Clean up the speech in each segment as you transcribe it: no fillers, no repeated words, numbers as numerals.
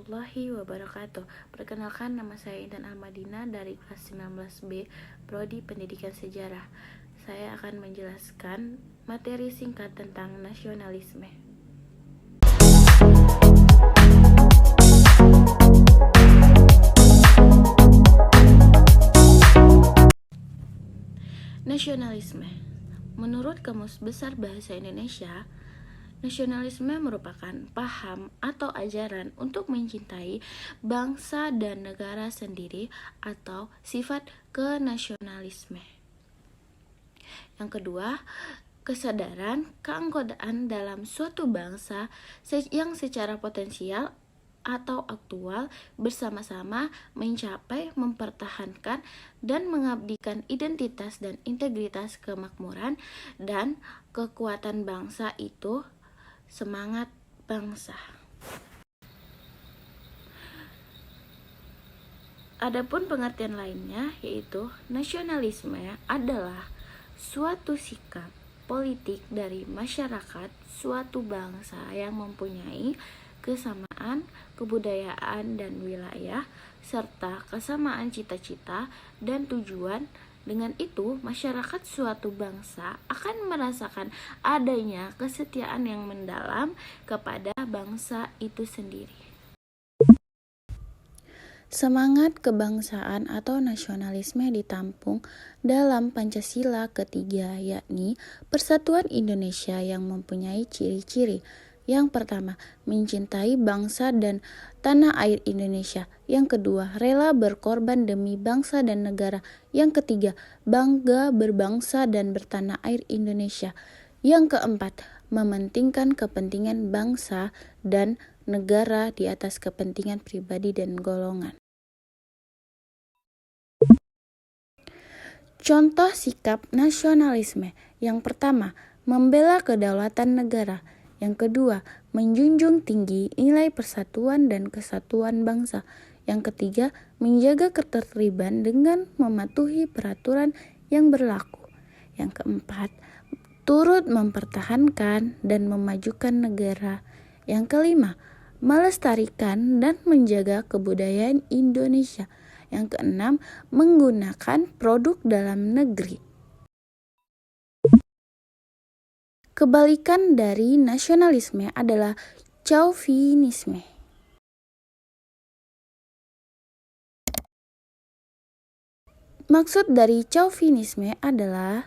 warahmatullahi wabarakatuh. Perkenalkan, nama saya Intan Almadina dari kelas 19B, Prodi Pendidikan Sejarah. Saya akan menjelaskan materi singkat tentang nasionalisme. Nasionalisme. Menurut Kamus Besar Bahasa Indonesia, nasionalisme merupakan paham atau ajaran untuk mencintai bangsa dan negara sendiri atau sifat kenasionalisme. Yang kedua, kesadaran keanggotaan dalam suatu bangsa yang secara potensial atau aktual bersama-sama mencapai, mempertahankan, dan mengabdikan identitas dan integritas kemakmuran dan kekuatan bangsa itu, semangat bangsa. Adapun pengertian lainnya yaitu nasionalisme adalah suatu sikap politik dari masyarakat suatu bangsa yang mempunyai kesamaan kebudayaan dan wilayah serta kesamaan cita-cita dan tujuan. Dengan itu, masyarakat suatu bangsa akan merasakan adanya kesetiaan yang mendalam kepada bangsa itu sendiri. Semangat kebangsaan atau nasionalisme ditampung dalam Pancasila ketiga, yakni Persatuan Indonesia yang mempunyai ciri-ciri. Yang pertama, mencintai bangsa dan tanah air Indonesia. Yang kedua, rela berkorban demi bangsa dan negara. Yang ketiga, bangga berbangsa dan bertanah air Indonesia. Yang keempat, mementingkan kepentingan bangsa dan negara di atas kepentingan pribadi dan golongan. Contoh sikap nasionalisme. Yang pertama, membela kedaulatan negara. Yang kedua, menjunjung tinggi nilai persatuan dan kesatuan bangsa. Yang ketiga, menjaga ketertiban dengan mematuhi peraturan yang berlaku. Yang keempat, turut mempertahankan dan memajukan negara. Yang kelima, melestarikan dan menjaga kebudayaan Indonesia. Yang keenam, menggunakan produk dalam negeri. Kebalikan dari nasionalisme adalah chauvinisme. Maksud dari chauvinisme adalah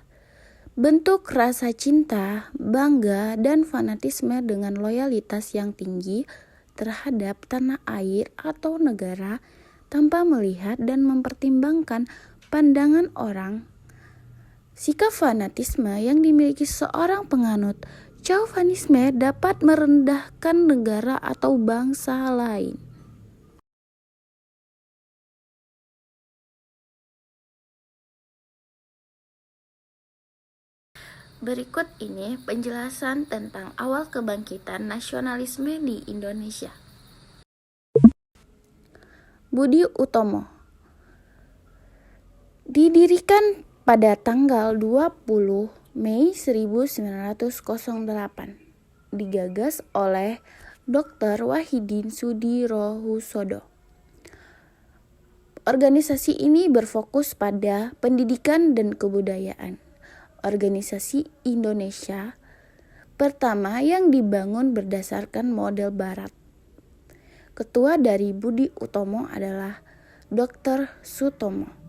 bentuk rasa cinta, bangga, dan fanatisme dengan loyalitas yang tinggi terhadap tanah air atau negara tanpa melihat dan mempertimbangkan pandangan orang. Sikap fanatisme yang dimiliki seorang penganut chauvinisme dapat merendahkan negara atau bangsa lain. Berikut ini penjelasan tentang awal kebangkitan nasionalisme di Indonesia. Budi Utomo didirikan pada tanggal 20 Mei 1908, digagas oleh Dr. Wahidin Sudirohusodo. Organisasi ini berfokus pada pendidikan dan kebudayaan. Organisasi Indonesia pertama yang dibangun berdasarkan model Barat. Ketua dari Budi Utomo adalah Dr. Sutomo.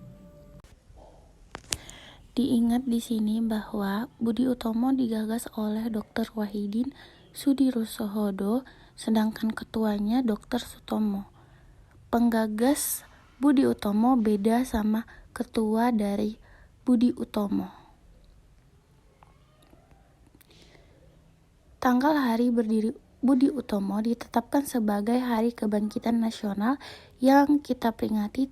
Diingat di sini bahwa Budi Utomo digagas oleh Dr. Wahidin Sudirohusodo, sedangkan ketuanya Dr. Sutomo. Penggagas Budi Utomo beda sama ketua dari Budi Utomo. Tanggal hari berdiri Budi Utomo ditetapkan sebagai Hari Kebangkitan Nasional yang kita peringati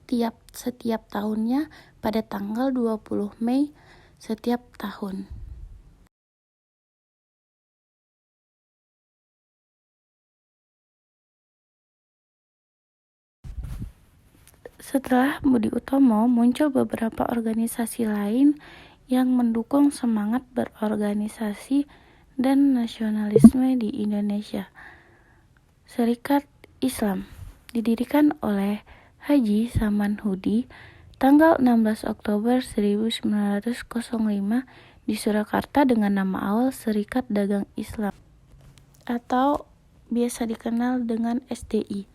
setiap tahunnya pada tanggal 20 Mei setiap tahun. Setelah Budi Utomo, muncul beberapa organisasi lain yang mendukung semangat berorganisasi dan nasionalisme di Indonesia. Serikat Islam didirikan oleh Haji Saman Hudi tanggal 16 Oktober 1905 di Surakarta dengan nama awal Serikat Dagang Islam atau biasa dikenal dengan SDI.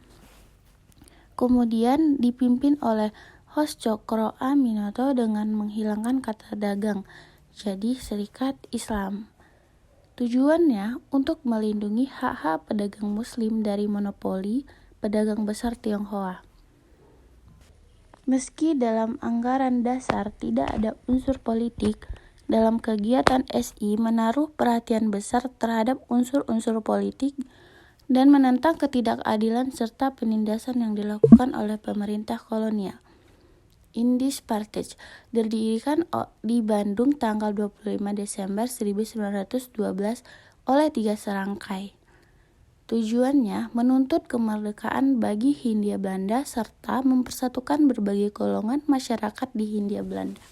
Kemudian dipimpin oleh Hos Cokro Aminoto dengan menghilangkan kata dagang, jadi Serikat Islam. Tujuannya untuk melindungi hak-hak pedagang muslim dari monopoli pedagang besar Tionghoa. Meski dalam anggaran dasar tidak ada unsur politik, dalam kegiatan SI menaruh perhatian besar terhadap unsur-unsur politik dan menentang ketidakadilan serta penindasan yang dilakukan oleh pemerintah kolonial. Indispartage didirikan di Bandung tanggal 25 Desember 1912 oleh 3 serangkai. Tujuannya menuntut kemerdekaan bagi Hindia Belanda serta mempersatukan berbagai golongan masyarakat di Hindia Belanda.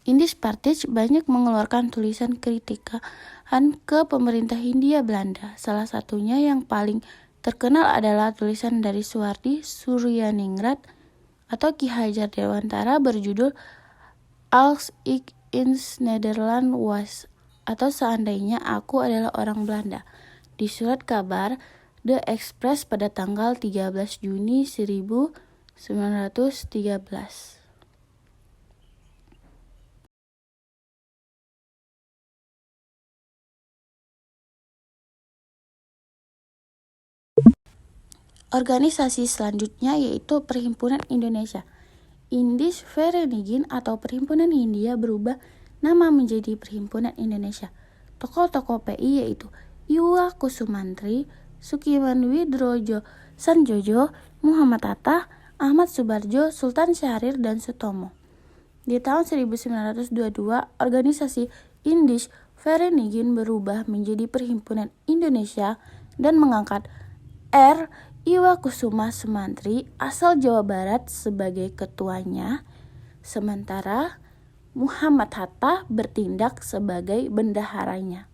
Indispartage banyak mengeluarkan tulisan kritikan ke pemerintah Hindia Belanda. Salah satunya yang paling terkenal adalah tulisan dari Suwardi Suryaningrat atau Ki Hajar Dewantara berjudul Als ik in Nederland was, atau seandainya aku adalah orang Belanda, di surat kabar The Express pada tanggal 13 Juni 1913. Organisasi selanjutnya yaitu Perhimpunan Indonesia. Indische Vereniging atau Perhimpunan Hindia berubah nama menjadi Perhimpunan Indonesia. Tokoh-tokoh PI yaitu Iwa Kusumantri, Sukiman Widrojo Sanjojo, Muhammad Hatta, Ahmad Subarjo, Sultan Syahrir, dan Sutomo. Di tahun 1922, organisasi Indische Vereniging berubah menjadi Perhimpunan Indonesia dan mengangkat R. Iwa Kusuma Sumantri asal Jawa Barat sebagai ketuanya, sementara Muhammad Hatta bertindak sebagai bendaharanya.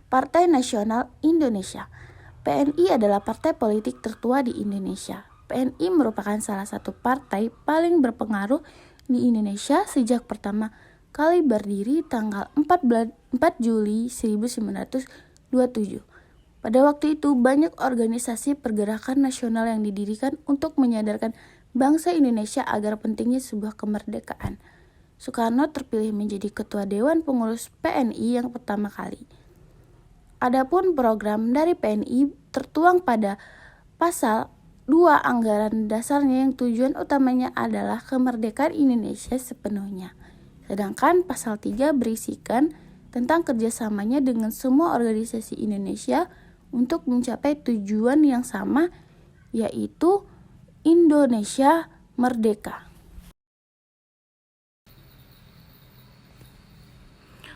Partai Nasional Indonesia. PNI adalah partai politik tertua di Indonesia. PNI merupakan salah satu partai paling berpengaruh di Indonesia sejak pertama kali berdiri tanggal 4 Juli 1927. Pada waktu itu, banyak organisasi pergerakan nasional yang didirikan untuk menyadarkan bangsa Indonesia agar pentingnya sebuah kemerdekaan. Soekarno terpilih menjadi Ketua Dewan Pengurus PNI yang pertama kali. Adapun program dari PNI tertuang pada pasal 2 anggaran dasarnya yang tujuan utamanya adalah kemerdekaan Indonesia sepenuhnya. Sedangkan pasal 3 berisikan tentang kerjasamanya dengan semua organisasi Indonesia untuk mencapai tujuan yang sama, yaitu Indonesia merdeka.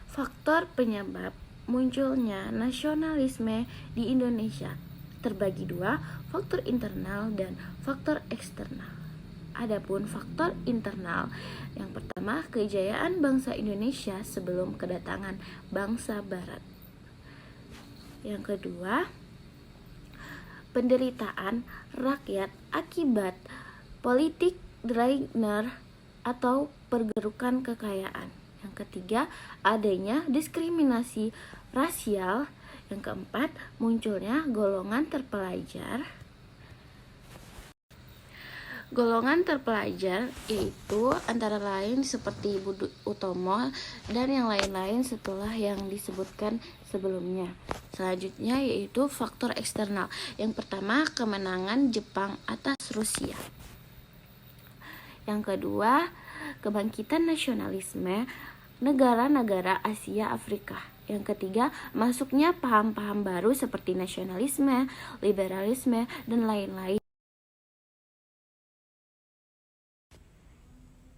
Faktor penyebab munculnya nasionalisme di Indonesia terbagi dua, faktor internal dan faktor eksternal. Adapun faktor internal, yang pertama kejayaan bangsa Indonesia sebelum kedatangan bangsa Barat. Yang kedua, penderitaan rakyat akibat politik Dreigner atau pergerukan kekayaan. Yang ketiga, adanya diskriminasi rasial. Yang keempat, munculnya golongan terpelajar. Golongan terpelajar yaitu antara lain seperti Budi Utomo dan yang lain-lain setelah yang disebutkan sebelumnya. Selanjutnya yaitu faktor eksternal. Yang pertama, kemenangan Jepang atas Rusia. Yang kedua, kebangkitan nasionalisme negara-negara Asia Afrika. Yang ketiga, masuknya paham-paham baru seperti nasionalisme, liberalisme, dan lain-lain.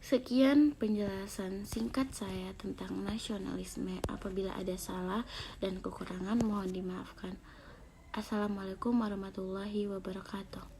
Sekian penjelasan singkat saya tentang nasionalisme. Apabila ada salah dan kekurangan mohon dimaafkan. Assalamualaikum warahmatullahi wabarakatuh.